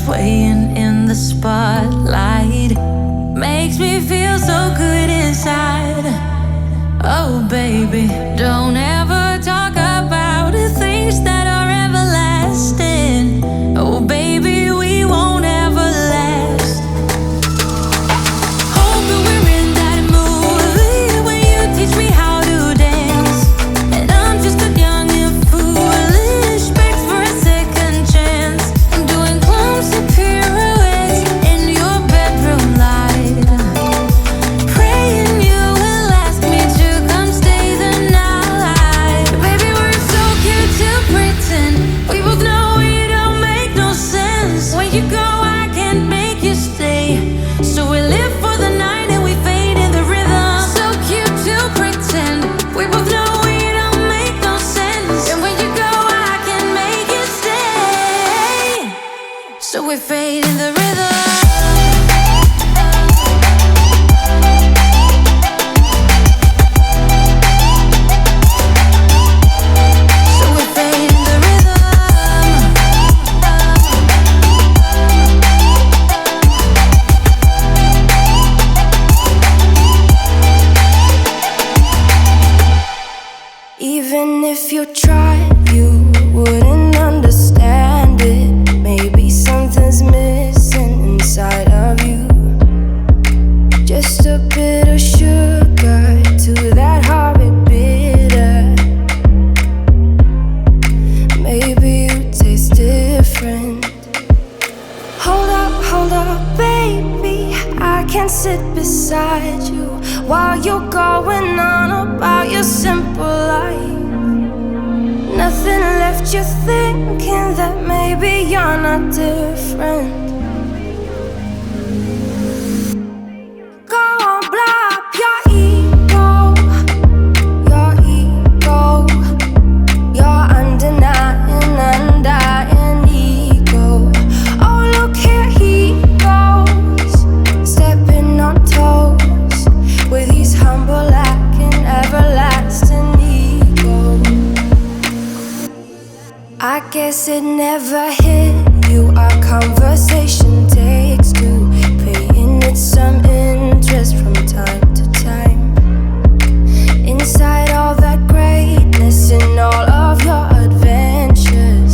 swaying in the spotlight makes me feel so good inside. Oh baby, don't ever talk about the things that are everlasting. Oh baby, we won't ever last. Hope that we're in that movie when you teach me how to dance, and I'm just a young and foolish, begs for a second chance. I'm doing clumsy pirouettes in your bedroom light, praying you will ask me to come stay the night. Baby, we're so cute to pretend. We both know it don't make no sense. When you go, I can't make you stay. So we live for the night and we fade in the rhythm. So cute to pretend. We both know it don't make no sense. And when you go, I can't make you stay. So we fade in the rhythm. So we fade in the rhythm. Even if you tried, you wouldn't understand it. Maybe something's missing inside of you. Just a bit of sugar to that horrid bitter. Maybe you taste different. Hold up, baby. I can sit beside you while you're going on about your simple life. Nothing left you thinking that maybe you're not different. Go on, blow up your ego, your undenying, undying ego. Oh, look here he goes, stepping on toes with his humble act and everlasting ego. I guess it never hit you. Our conversation takes two, paying it some interest from time to time. Inside all that greatness and all of your adventures,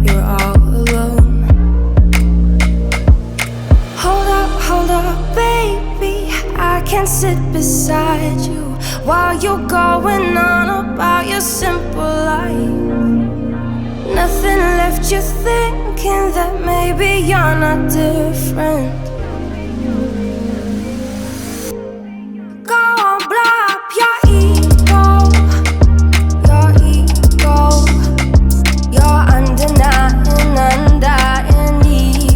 you're all alone. Hold up, baby. I can sit beside you while you're going on about your simple life. Nothing left you thinking that maybe you're not different.